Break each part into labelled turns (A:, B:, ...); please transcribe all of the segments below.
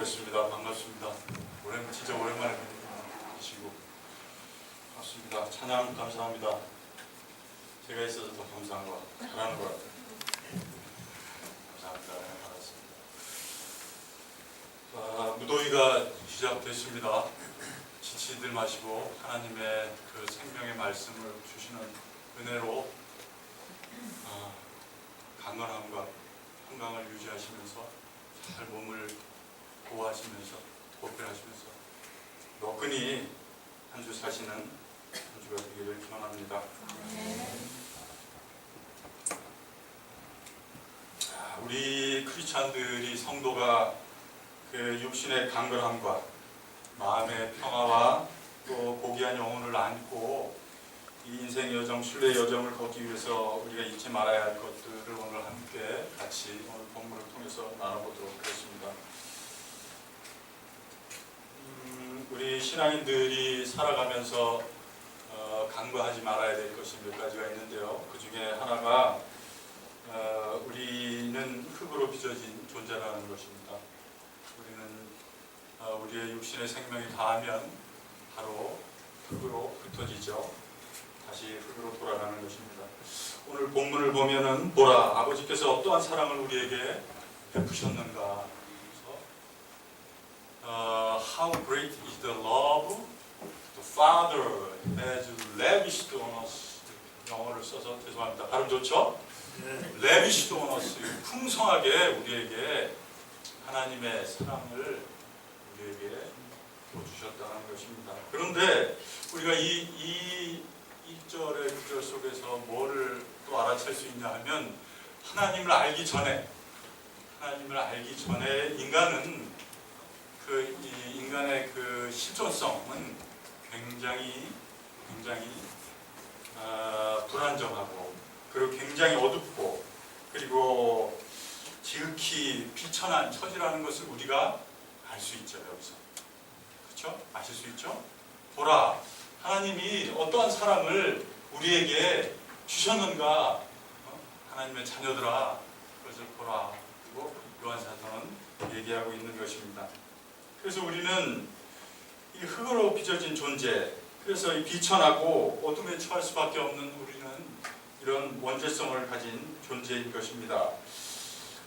A: 뵙습니다. 반갑습니다. 진짜 오랜만에 뵙시고 반갑습니다. 찬양 감사합니다. 제가 있어서 더 감사한 것 같아요. 잘하는 것 같아요. 감사합니다. 반갑습니다. 무더위가 시작됐습니다. 지치들 마시고 하나님의 그 생명의 말씀을 주시는 은혜로 강건함과 건강을 유지하시면서 잘 몸을 보호하시면서 보필하시면서 너끈히 한 주 사시는 한 주가 되기를 기원합니다. 우리 크리스찬들이 성도가 그 육신의 강건함과 마음의 평화와 또 고귀한 영혼을 안고 이 인생 여정, 순례 여정을 걷기 위해서 우리가 잊지 말아야 할 것들을 오늘 함께 같이 오늘 본문을 통해서 나눠보도록 하겠습니다. 우리 신앙인들이 살아가면서 간과하지 말아야 될 것이 몇 가지가 있는데요. 그 중에 하나가 우리는 흙으로 빚어진 존재라는 것입니다. 우리는 우리의 육신의 생명이 다하면 바로 흙으로 흩어지죠. 다시 흙으로 돌아가는 것입니다. 오늘 본문을 보면은 보라, 아버지께서 어떠한 사랑을 우리에게 베푸셨는가. How great is the love the Father has lavished on us. 영어를 써서 죄송합니다. 발음 좋죠? lavished on us. 풍성하게 우리에게 하나님의 사랑을 우리에게 주셨다는 것입니다. 그런데 우리가 이 1절의 6절 속에서 뭐를 또 알아챌 수 있냐 하면 하나님을 알기 전에 인간은 인간의 그 실존성은 굉장히 불안정하고 그리고 굉장히 어둡고 그리고 지극히 비천한 처지라는 것을 우리가 알 수 있죠. 여기서 그렇죠? 아실 수 있죠? 보라, 하나님이 어떠한 사랑을 우리에게 주셨는가. 하나님의 자녀들아, 그것을 보라. 그리고 요한사도는 얘기하고 있는 것입니다. 그래서 우리는 이 흙으로 빚어진 존재, 그래서 이 비천하고 어둠에 처할 수밖에 없는 우리는 이런 원죄성을 가진 존재인 것입니다.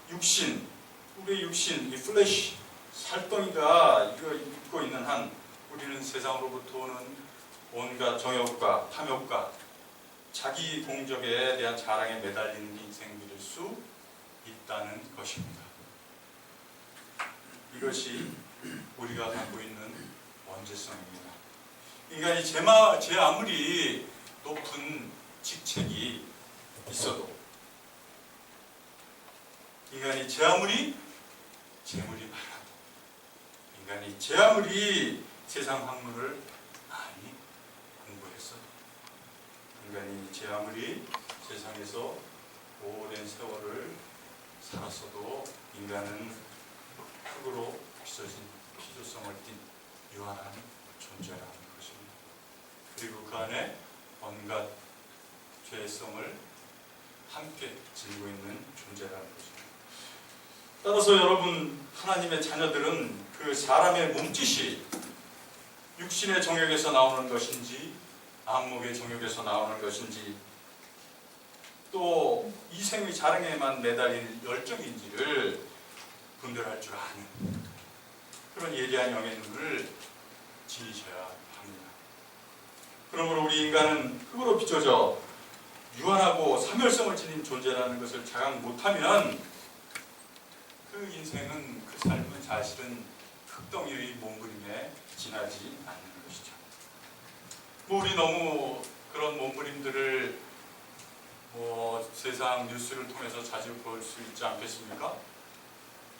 A: 우리의 육신, 이 플래시, 살덩이가 이거 입고 있는 한 우리는 세상으로부터 오는 온갖 정욕과 탐욕과 자기 공적에 대한 자랑에 매달리는 인생일 수 있다는 것입니다. 이것이 우리가 갖고 있는 원죄성입니다. 인간이 제 아무리 높은 직책이 있어도 인간이 제 아무리 재물이 많아도 인간이 제 아무리 세상 학문을 많이 공부했어도 인간이 제 아무리 세상에서 오랜 세월을 살았어도 인간은 흙으로 빚어진 피조성을 띤 유한한 존재라는 것입니다. 그리고 그 안에 온갖 죄성을 함께 지니고 있는 존재라는 것입니다. 따라서 여러분, 하나님의 자녀들은 그 사람의 몸짓이 육신의 정욕에서 나오는 것인지 안목의 정욕에서 나오는 것인지 또 이생의 자랑에만 매달릴 열정인지를 분별할 줄 아는 그런 예리한 영의 눈을 지니셔야 합니다. 그러므로 우리 인간은 흙으로 빚어져 유한하고 사멸성을 지닌 존재라는 것을 자각 못하면 그 인생은, 그 삶은 사실은 흙덩이의 몸부림에 지나지 않는 것이죠. 우리 너무 그런 몸부림들을 세상 뉴스를 통해서 자주 볼 수 있지 않겠습니까?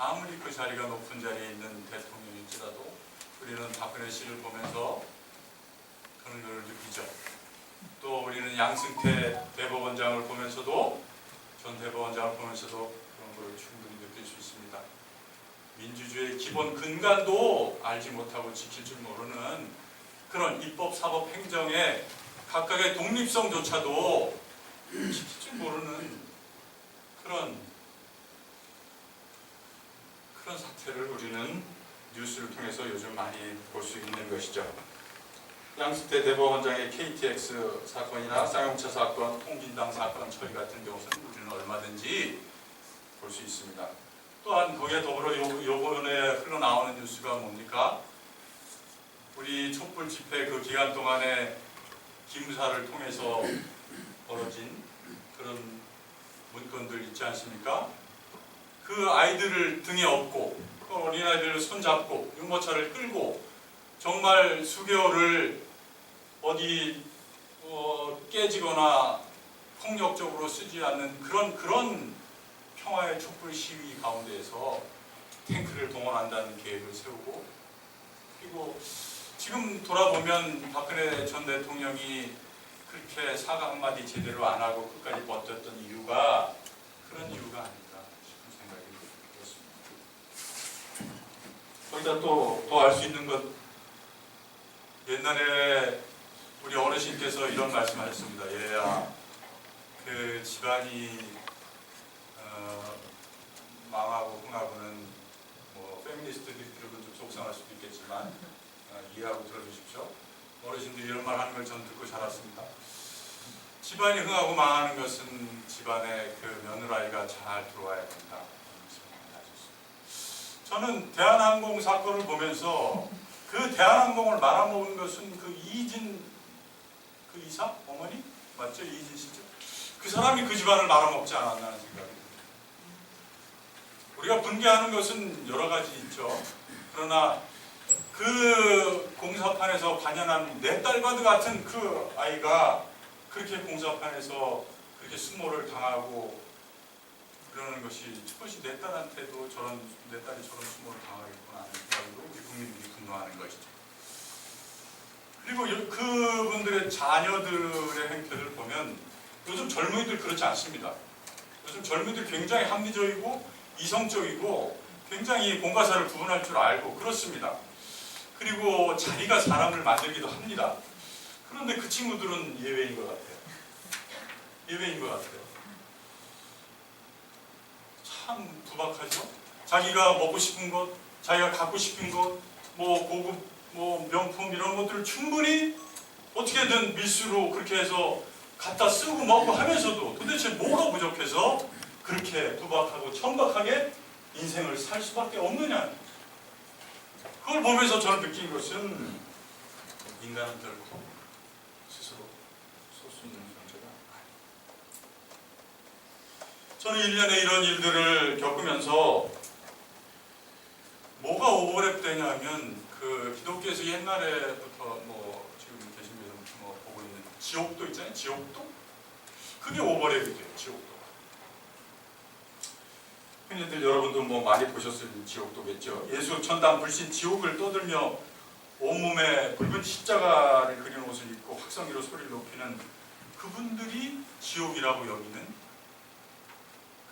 A: 아무리 그 자리가 높은 자리에 있는 대통령일지라도 우리는 박근혜 씨를 보면서 그런 걸 느끼죠. 또 우리는 양승태 대법원장을 보면서도, 전 대법원장을 보면서도 그런 걸 충분히 느낄 수 있습니다. 민주주의의 기본 근간도 알지 못하고 지킬 줄 모르는 그런 입법, 사법, 행정의 각각의 독립성조차도 지킬 줄 모르는 그런 사태를 우리는 뉴스를 통해서 요즘 많이 볼 수 있는 것이죠. 양승태 대법원장의 KTX 사건이나 쌍용차 사건, 통진당 사건 처리 같은 경우는 우리는 얼마든지 볼 수 있습니다. 또한 거기에 더불어 요번에 흘러나오는 뉴스가 뭡니까? 우리 촛불 집회 그 기간 동안에 기무사를 통해서 벌어진 그런 문건들 있지 않습니까? 그 아이들을 등에 업고 그 어린아이들을 손잡고 유모차를 끌고 정말 수개월을 어디 깨지거나 폭력적으로 쓰지 않는 그런 평화의 촛불 시위 가운데에서 탱크를 동원한다는 계획을 세우고, 그리고 지금 돌아보면 박근혜 전 대통령이 그렇게 사과 한마디 제대로 안 하고 끝까지 버텼던 이유가 그런 이유가 아닌가 싶은 생각이 들었습니다. 거기다 또 알 수 있는 것, 옛날에 우리 어르신께서 이런 말씀하셨습니다. 얘야, 그 집안이 망하고 흥하고는 뭐 페미니스트들이 들으면 좀 속상할 수도 있겠지만 이해하고 들어주십시오. 어르신들이 이런 말 하는 걸 전 듣고 자랐습니다. 집안이 흥하고 망하는 것은 집안에 그 며느라이가 잘 들어와야 된다. 저는 대한항공 사건을 보면서 그 대한항공을 말아먹은 것은 그 이진 그 이사? 어머니? 맞죠? 이진 씨죠? 그 사람이 그 집안을 말아먹지 않았나 하는 생각이 듭니다. 우리가 분개하는 것은 여러 가지 있죠. 그러나 그 공사판에서 관연한 내 딸과도 같은 그 아이가 그렇게 공사판에서 그렇게 수모를 당하고 그러는 것이 첫번째 내 딸한테도 내 딸이 저런 수모를 당하겠구나 하는 생각으로 우리 국민들이 분노하는 것이죠. 그리고 그분들의 자녀들의 행태를 보면 요즘 젊은이들 그렇지 않습니다. 요즘 젊은이들 굉장히 합리적이고 이성적이고 굉장히 공과사를 구분할 줄 알고 그렇습니다. 그리고 자기가 사람을 만들기도 합니다. 그런데 그 친구들은 예외인 것 같아요. 예외인 것 같아요. 참 투박하죠? 자기가 먹고 싶은 것, 자기가 갖고 싶은 것, 뭐 고급, 뭐 명품 이런 것들을 충분히 어떻게든 밀수로 그렇게 해서 갖다 쓰고 먹고 하면서도 도대체 뭐가 부족해서 그렇게 투박하고 천박하게 인생을 살 수밖에 없느냐. 그걸 보면서 저는 느낀 것은 인간은 결코 스스로 설 수 있는 존재가 아니다. 저는 1년에 이런 일들을 겪으면서 뭐가 오버랩 되냐면 그 기독교에서 옛날에부터 뭐 지금 계신 분들 뭐 보고 있는 지옥도 있잖아요. 지옥도? 그게 오버랩이 돼요. 지옥도. 흔히들 여러분도 뭐 많이 보셨을 지옥도겠죠. 예수 천당 불신 지옥을 떠들며 온몸에 붉은 십자가를 그린 옷을 입고 확성기로 소리를 높이는 그분들이 지옥이라고 여기는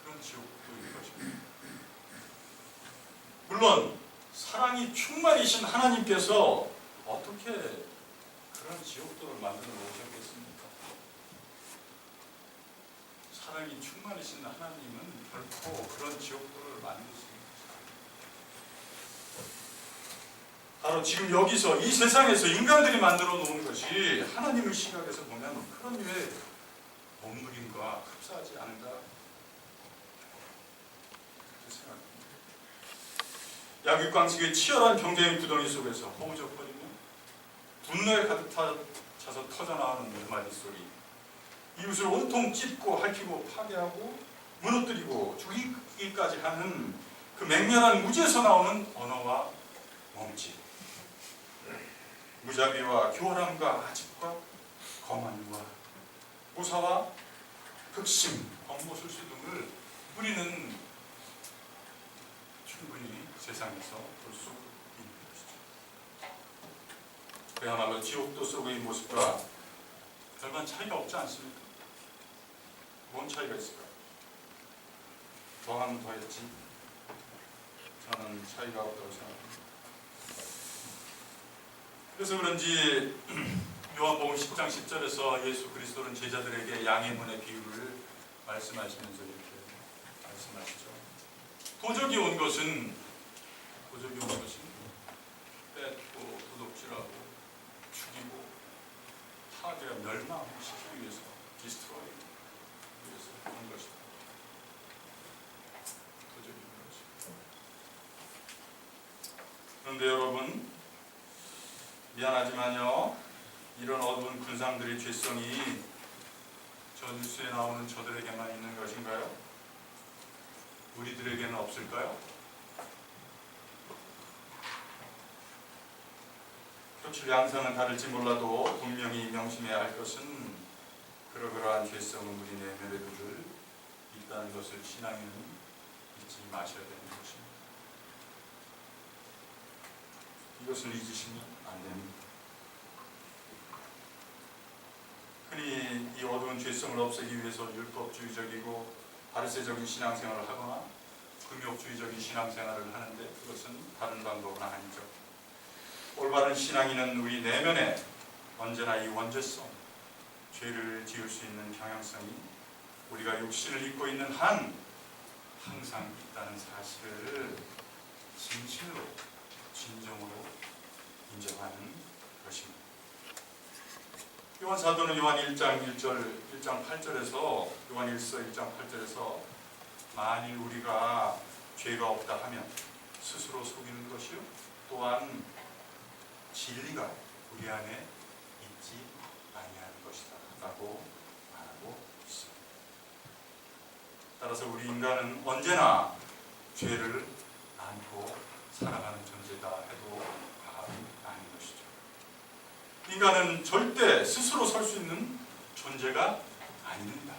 A: 그런 지옥도인 것입니다. 물론 사랑이 충만이신 하나님께서 어떻게 그런 지옥도를 만들어 놓으셨겠습니까? 사랑이 충만이신 하나님은 결코 그런 지옥도를 만드시는 바로 지금 여기서 이 세상에서 인간들이 만들어 놓은 것이 하나님의 시각에서 보면 그런 류의 본물인가 흡사하지 않은가 그렇게 생각합니다. 야귀광식의 치열한 경쟁의 구덩이 속에서 허우적거리며 분노에 가득 차서 터져나오는 몇 마디 소리, 이웃을 온통 찢고 핥히고 파괴하고 무너뜨리고 죽이기까지 하는 그 맹렬한 무지에서 나오는 언어와 몸짓, 무자비와 교활함과 아집과 거만과 무사와 극심, 권고술수 등을 우리는 충분히 세상에서 볼 수 있는 것이죠. 그야말로 지옥도 속의 모습과 별반 차이가 없지 않습니까? 뭔 차이가 있을까? 더 하면 더 했지. 저는 차이가 없다고 생각합니다. 그래서 그런지 요한복음 10장 10절에서 예수 그리스도는 제자들에게 양의 문의 비유를 말씀하시면서 이렇게 말씀하시죠. 도적이 온 것은 뺏고 도둑질하고 죽이고 타계가 멸망시키기 위해서 디스트로이 위해서 그런 것이다. 도적인 것이다. 그런데 여러분 미안하지만요, 이런 어두운 군상들의 죄성이 저 뉴스에 나오는 저들에게만 있는 것인가요? 우리들에게는 없을까요? 표출 양상은 다를지 몰라도 분명히 명심해야 할 것은 그러한 죄성은 우리 내면에 늘 있다는 것을 신앙인은 잊지 마셔야 되는 것입니다. 이것을 잊으시면 안 됩니다. 흔히 이 어두운 죄성을 없애기 위해서 율법주의적이고 바리새적인 신앙생활을 하거나 금욕주의적인 신앙생활을 하는데 그것은 다른 방법은 아니죠. 올바른 신앙인은 우리 내면에 언제나 이 원죄성, 죄를 지을 수 있는 경향성이 우리가 육신을 입고 있는 한 항상 있다는 사실을 진실로 진정으로 인정하는 것입니다. 요한 사도는 요한 1장 8절에서 요한 1서 1장 8절에서 만일 우리가 죄가 없다 하면 스스로 속이는 것이요 또한 진리가 우리 안에 있지 아니하는 것이다 라고 말하고 있습니다. 따라서 우리 인간은 언제나 죄를 안고 살아가는 존재다 해도 과언이 아닌 것이죠. 인간은 절대 스스로 설 수 있는 존재가 아닙니다.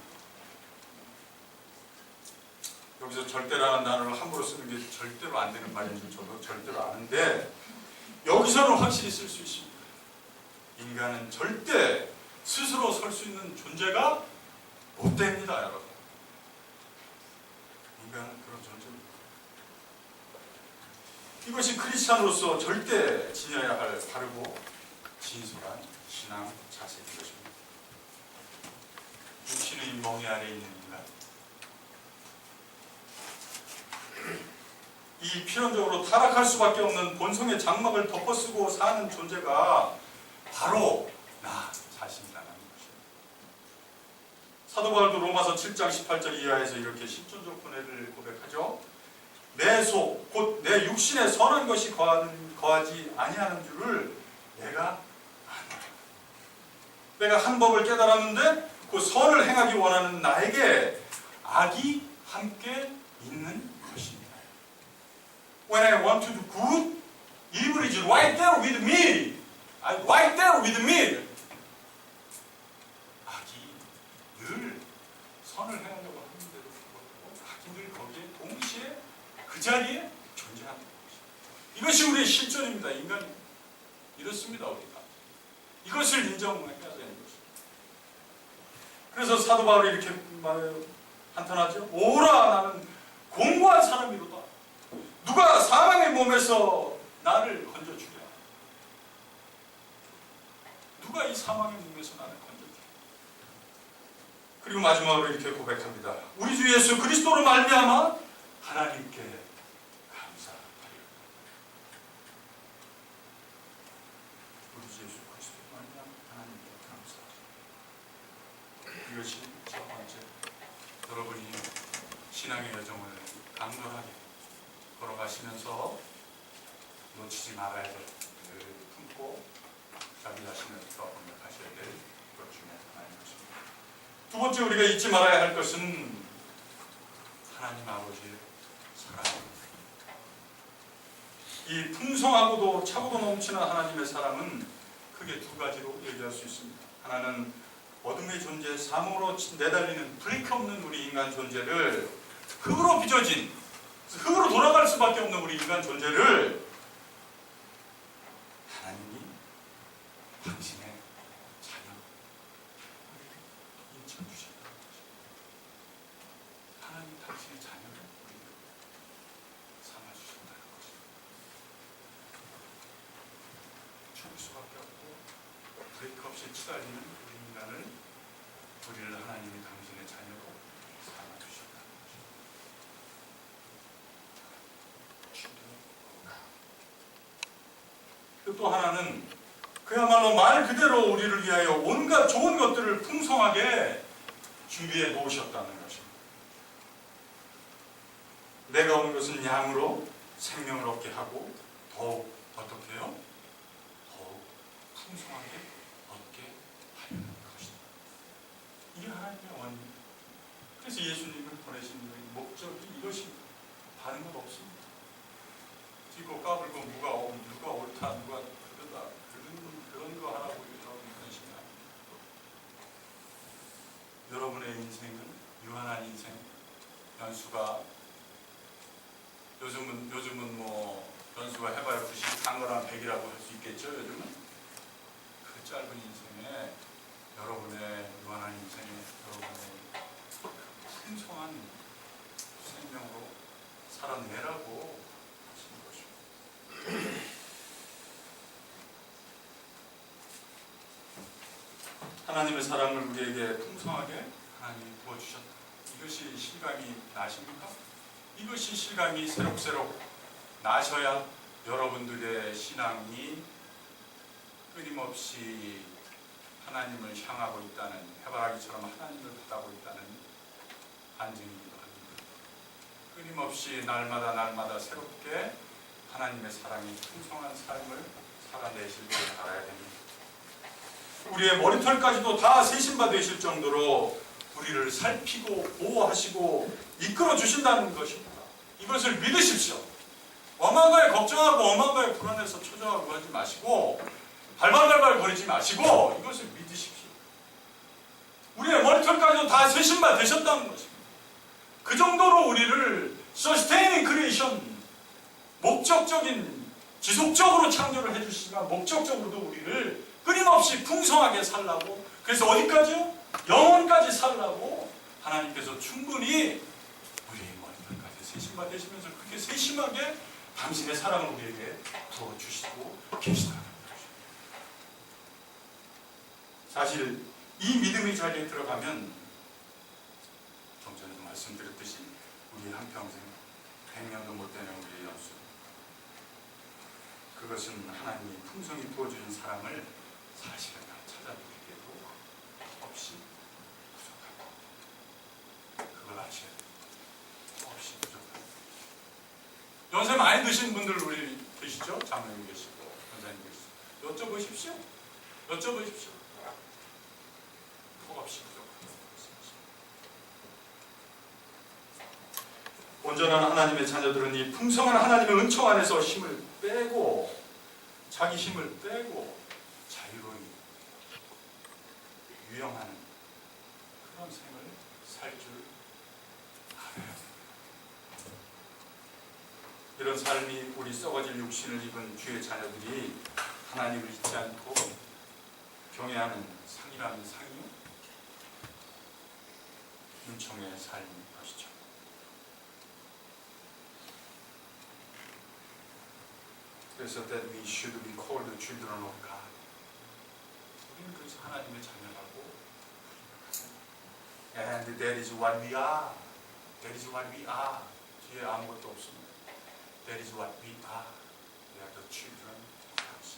A: 여기서 절대라는 단어를 함부로 쓰는 게 절대로 안 되는 말인 줄 저도 절대로 아는데 여기서는 확실히 쓸 수 있습니다. 인간은 절대 스스로 설 수 있는 존재가 못 됩니다, 여러분. 인간은 그런 존재입니다. 이것이 크리스찬으로서 절대 지녀야 할 바르고 진솔한 신앙 자세인 것입니다. 육신의 멍에 아래 있는 인간, 이 필연적으로 타락할 수밖에 없는 본성의 장막을 덮어쓰고 사는 존재가 바로 나 자신이라는 것입니다. 사도 바울도 로마서 7장 18절 이하에서 이렇게 실존적 분해를 고백하죠. 내 속, 곧 내 육신에 선한 것이 거하지 아니하는 줄을 내가 안다. 내가 한 법을 깨달았는데 그 선을 행하기 원하는 나에게 악이 함께 있는 것입니다. When I want to do good, evil is right there with me. Right there with me. 악이 늘 선을 행하려고 하는데도 불구하고 악이 늘 거기에 동시에 그 자리에 존재하는 것입니다. 이것이 우리의 실존입니다. 인간이 이렇습니다. 우리가 이것을 인정해야 되는 것입니다. 그래서 사도 바울이 이렇게 한탄하죠. 오라 나는 공고한 사람이로다. 누가 사망의 몸에서 나를 건져주랴. 누가 이 사망의 몸에서 나를 건져주랴. 그리고 마지막으로 이렇게 고백합니다. 우리 주 예수 그리스도로 말미암아 하나님께 감사하리라. 우리 주 예수 그리스도로 말미암아 하나님께 감사하리라. 이것이 첫 번째, 여러분이 신앙의 여정을 강건하게 걸어가시면서 놓치지 말아야 될 늘 품고 자기 자신을 돌아보면하셔야 될 것 중에 하나인 것입니다. 두 번째 우리가 잊지 말아야 할 것은 하나님 아버지의 사랑입니다. 이 풍성하고도 차고도 넘치는 하나님의 사랑은 크게 두 가지로 얘기할 수 있습니다. 하나는 어둠의 존재, 사망으로 내달리는 브레이크 없는 우리 인간 존재를 흙으로 빚어진, 흙으로 돌아갈 수밖에 없는 우리 인간 존재를 하나님이 당신의 자녀 인쳐주셨다는 것입니다. 하나님이 당신의 자녀를 우리를 삼아주셨다는 것입니다. 죽을 수밖에 없고 브레이크 없이 치달리는 우리 인간을, 우리를 하나님이 당신의 자녀로 삼아주셨다는 것입니다. 또 하나는 그야말로 말 그대로 우리를 위하여 온갖 좋은 것들을 풍성하게 준비해 놓으셨다는 것입니다. 내가 온 것은 양으로 생명을 얻게 하고 더욱 어떻게 해요? 더욱 풍성하게 얻게 하려는 것이다. 이게 하나님의 원입니다. 그래서 예수님을 보내신 목적이 이것입니다. 다른 것 없습니다. 찌고 까불고 누가 옳다 누가 그러다 그런 거 하라고 여러분 그러시면 여러분의 인생은 유한한 인생. 연수가 요즘은 뭐 연수가 해봐야 90, 단거나 100이라고 할 수 있겠죠. 요즘은 그 짧은 인생에 여러분의 유한한 인생에 여러분의 풍성한 생명으로 살아내라고 하시는 것입니다. 하나님의 사랑을 우리에게 풍성하게 하나님이 부어주셨다. 이것이 실감이 나십니까? 이것이 실감이 새록새록 나셔야 여러분들의 신앙이 끊임없이 하나님을 향하고 있다는, 해바라기처럼 하나님을 바라고 있다는 반증이기도 합니다. 끊임없이 날마다 새롭게 하나님의 사랑이 풍성한 삶을 살아내실 줄 알아야 됩니다. 우리의 머리털까지도 다 세신바 되실 정도로 우리를 살피고 보호하시고 이끌어 주신다는 것입니다. 이것을 믿으십시오. 엄한 거에 걱정하고 엄한 거에 불안해서 초조하고 하지 마시고 발발발발 거리지 마시고 이것을 믿으십시오. 우리의 머리털까지도 다 세신바 되셨다는 것입니다. 그 정도로 우리를 sustaining creation, 목적적인 지속적으로 창조를 해주시지만 목적적으로도 우리를 끊임없이 풍성하게 살라고, 그래서 어디까지요? 영혼까지 살라고 하나님께서 충분히 우리의 머리털까지 세심바 되시면서 그렇게 세심하게 당신의 사랑을 우리에게 부어주시고 계시다는 것입니다. 사실 이 믿음의 자리에 들어가면 좀 전에도 말씀드렸듯이 우리 한평생 100년도 못 되는 우리의 연수, 그것은 하나님이 풍성히 부어주신 사랑을 사실은 찾아보기에도 없이 부족합니다. 그걸 아셔야 돼요. 없이 부족합니다. 연세 많이 드신 분들 우리 계시죠? 장로님 계시고 선생님 계시고 여쭤보십시오. 없이 부족합니다. 온전한 하나님의 자녀들은 이 풍성한 하나님의 은총 안에서 힘을 빼고 자기 힘을 빼고 자유로이 유영하는 그런 생을 살 줄 알아야 합니다. 이런 삶이 우리 썩어질 육신을 입은 주의 자녀들이 하나님을 잊지 않고 경외하는 상이라는 상이요, 은총의 삶인 것이죠. 그래서 that we should be called the children of God. 우리는 그래서 하나님의 자녀라고, and that is what we are. That is what we are. 뒤에 아무것도 없습니다. That is what we are. We are the children of God.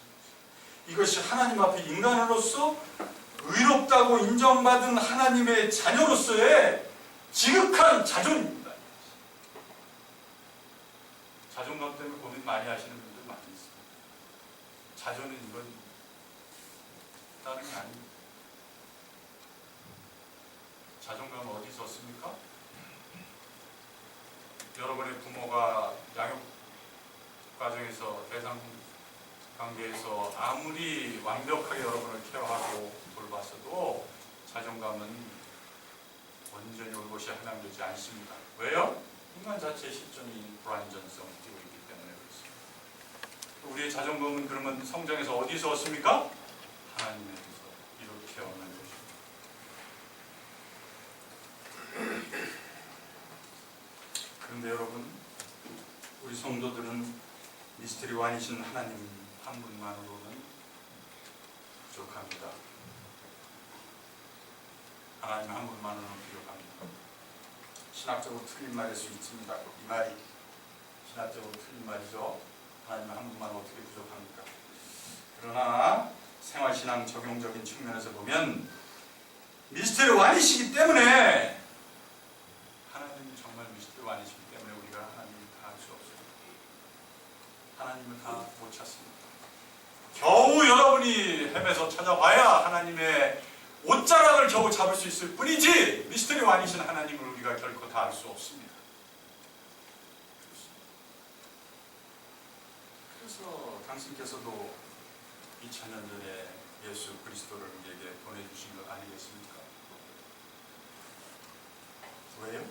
A: 이것이 하나님 앞에 인간으로서 의롭다고 인정받은 하나님의 자녀로서의 지극한 자존입니다. 자존감 때문에 고민 많이 하시는 분들 많이 있습니다. 자존은 이건 다른 게 아닙니다. 자존감은 어디서 얻습니까? 여러분의 부모가 양육 과정에서 대상 관계에서 아무리 완벽하게 여러분을 케어하고 돌봤어도 자존감은 완전히 올곧이 함양되지 않습니다. 왜요? 인간 자체의 실존이 불완전성을 띠고 있기 때문에 그렇습니다. 우리의 자존감은 그러면 성장에서 어디서 얻습니까? 하나님에서 이렇게 얻는 것입니다. 그런데 여러분, 우리 성도들은 미스터리 완이신 하나님 한 분만으로는 부족합니다. 하나님 한 분만으로는 부족합니다. 신학적으로 틀린 말일 수 있습니다. 이 말이 신학적으로 틀린 말이죠. 하나님 한 분만 어떻게 부족합니까? 그러나 생활신앙 적용적인 측면에서 보면 미스터리 완이시기 때문에, 하나님이 정말 미스터리 완이시기 때문에 우리가 하나님을 다 알 수 없어요. 하나님을 다 못 찾습니다. 겨우 여러분이 헤매서 찾아봐야 하나님의 옷자락을 겨우 잡을 수 있을 뿐이지, 미스터리 완이신 하나님을 우리가 결코 다 알 수 없습니다. 그래서 당신께서도 2000년 전에 예수 그리스도를 우리에게 보내주신 것 아니겠습니까? 왜요?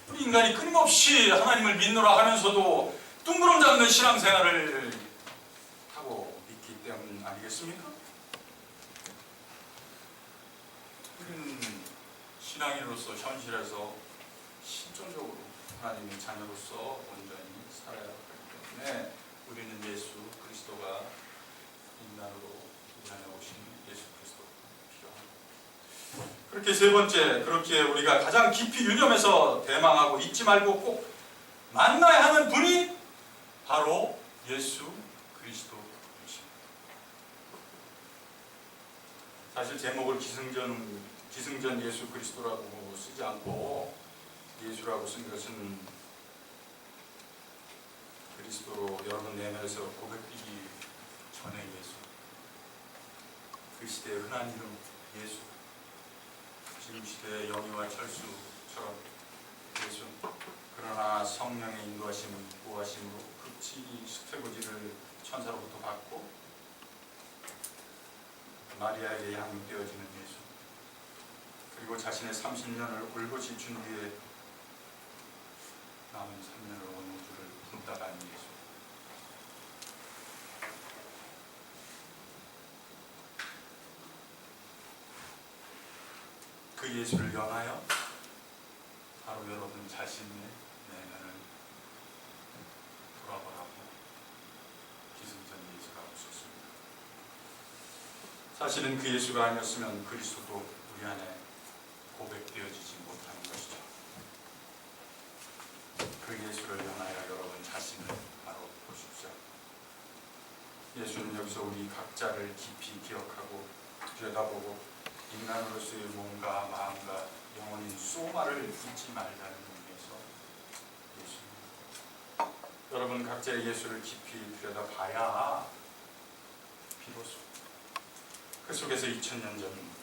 A: 우리 인간이 끊임없이 하나님을 믿노라 하면서도 둥그름 잡는 신앙생활을 하고 있기 때문 아니겠습니까? 우리는 신앙인으로서 현실에서 실존적으로 하나님의 자녀로서 온전히 살아야 하기 때문에 우리는 예수 그리스도가 인간으로 우리 안에 오신 예수 그리스도가 필요합니다. 그렇게 세 번째, 그렇게 우리가 가장 깊이 유념해서 대망하고 잊지 말고 꼭 만나야 하는 분이 바로 예수 그리스도이십니다. 사실 제목을 기승전 예수 그리스도라고 쓰지 않고 예수라고 쓴 것은 그리스도로 여러분 내면에서 고백되기 전의 예수, 그 시대의 흔한 이름 예수, 지금 시대의 영희와 철수처럼 예수, 그러나 성령의 인도하심, 구하심으로 극치 수태고지를 천사로부터 받고 마리아에게 양육되어지는 예수, 그리고 자신의 30년을 올곧이 준 뒤에 남은 3년을 온 우주를 품다가는 예수. 그 예수를 영하여 바로 여러분 자신의 내면을 돌아보라고 기승전 예수라고 썼습니다. 사실은 그 예수가 아니었으면 그리스도도 우리 안에 고백되어지지 못하는 것이죠. 그 예수를 향하여 여러분 자신을 바로 보십시오. 예수는 여기서 우리 각자를 깊이 기억하고 들여다보고 인간으로서의 몸과 마음과 영혼인 소마를 잊지 말라는 의미에서 예수입니다. 여러분 각자의 예수를 깊이 들여다봐야 비로소 그 속에서 2000년 전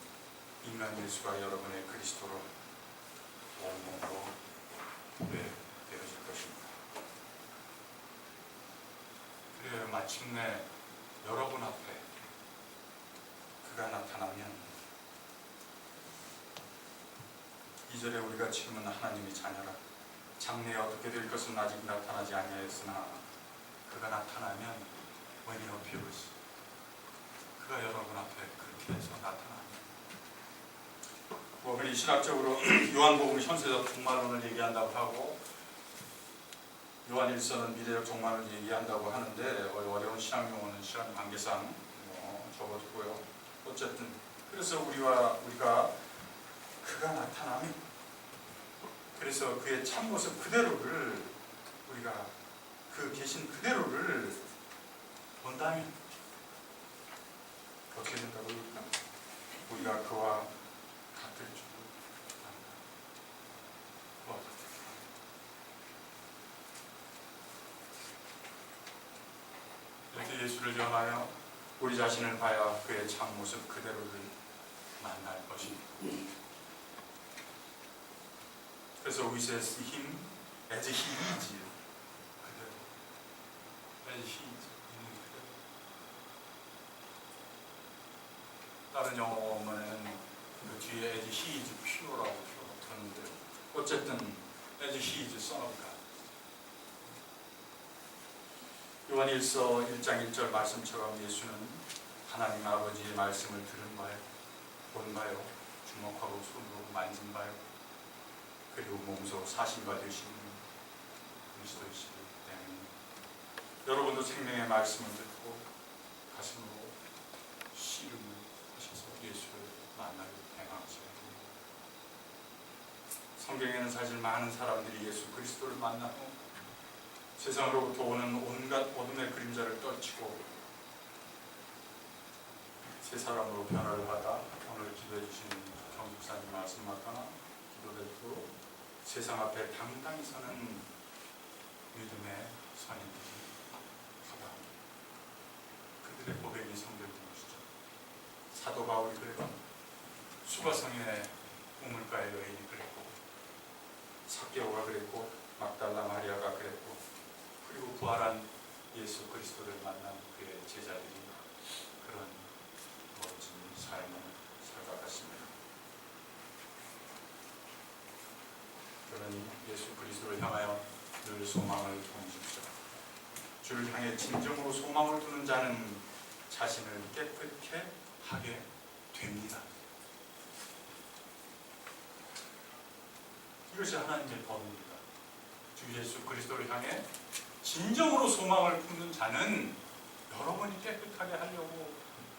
A: 인간 예수가 여러분의 그리스도로 온몸으로 되어질 것입니다. 그래요. 마침내 여러분 앞에 그가 나타나면 2절에 우리가 지금은 하나님의 자녀라 장래에 어떻게 될 것은 아직 나타나지 아니하였으나 그가 나타나면 when he appears, 그가 여러분 앞에 그렇게 해서 나타납니다. 흔히 신학적으로 요한복음 현세적 종말론을 얘기한다고 하고 요한일서는 미래적 종말을 얘기한다고 하는데 어려운 신학 용어는 시간 관계상 접어두고요. 어쨌든 그래서 우리가 그가 나타나면, 그래서 그의 참모습 그대로를 우리가 그 계신 그대로를 본다면 어떻게 된다고 그럴까? 우리가 그와 같을 줄 안다. 그와 같을 줄 안다. 이렇게 예수를 전하여 우리 자신을 봐야 그의 참모습 그대로를 만날 것입니다. 그래서 we say him as he is, 그대로 as he is, 있는 그대로. 다른 영어 원문에는 그 뒤에 as he is pure라고 표현하는데 어쨌든 as he is son of God. 요한일서 1장 1절 말씀처럼 예수는 하나님 아버지의 말씀을 들은 바요, 본 바요, 주목하고 손으로 만진 바요, 그리고 몸소 사신과 되시는 그리스도이시기 때문에 여러분도 생명의 말씀을 듣고 가슴으로 씨름을 하셔서 예수를 만나고 행하셔야 됩니다. 성경에는 사실 많은 사람들이 예수 그리스도를 만나고 세상으로부터 오는 온갖 어둠의 그림자를 떨치고 새 사람으로 변화를 받아 오늘 기도해 주신 경국사님 말씀 맞거나 기도대로 세상 앞에 당당히 서는 믿음의 선인들이 서다. 그들의 고백이 성경된 것이죠. 사도 바울이 그랬고 수가성의 우물가의 여인이 그랬고 삭개오가 그랬고 막달라 마리아가 그랬고 그리고 부활한 예수 그리스도를 만난 그의 제자들이 그런 멋진 삶을 살아갔습니다. 그러니 예수 그리스도를 향하여 늘 소망을 품으십시오. 주를 향해 진정으로 소망을 두는 자는 자신을 깨끗게 하게 됩니다. 이것이 하나님의 법입니다. 주 예수 그리스도를 향해 진정으로 소망을 품는 자는 여러분이 깨끗하게 하려고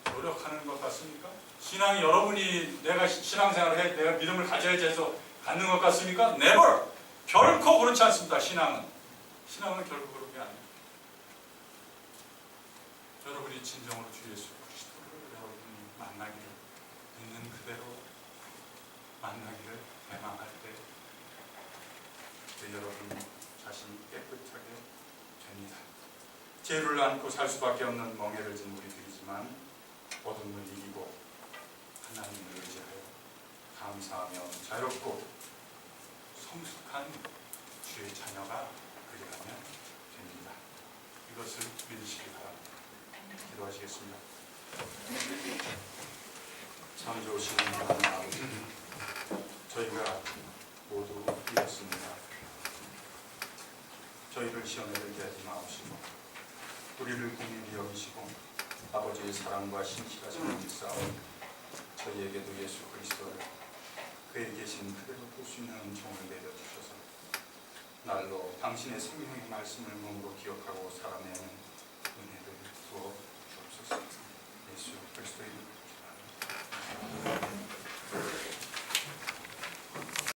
A: 노력하는 것 같습니까? 신앙이 여러분이 내가 신앙생활을 해 내가 믿음을 가져야지 해서 갖는 것 같습니까? never! 결코 그렇지 않습니다. 신앙은 결코 그런 게 아닙니다. 여러분이 진정으로 주 예수 그리스도를 여러분이 만나기를 있는 그대로 만나기를 대망할 때 여러분 자신이 깨끗하게 됩니다. 죄를 안고 살 수밖에 없는 멍에를 진 우리들이지만 어둠을 이기고 하나님을 의지하여 감사하며 자유롭고 성숙한 주의 자녀가 되리라면 됩니다. 이것을 믿으시기 바랍니다. 기도하시겠습니다. 참 좋으신 하나님 아버지, 저희가 모두 이렇습니다. 저희를 시험에 들게 하지 마옵시고 우리를 긍휼히 여기시고 아버지의 사랑과 신실하심을 믿사오니 저희에게도 예수 그리스도를 그에 계신 그대로 볼 수 있는 은총을 내려주셔서 날로 당신의 생명의 말씀을 몸으로 기억하고 살아내는 은혜를 주어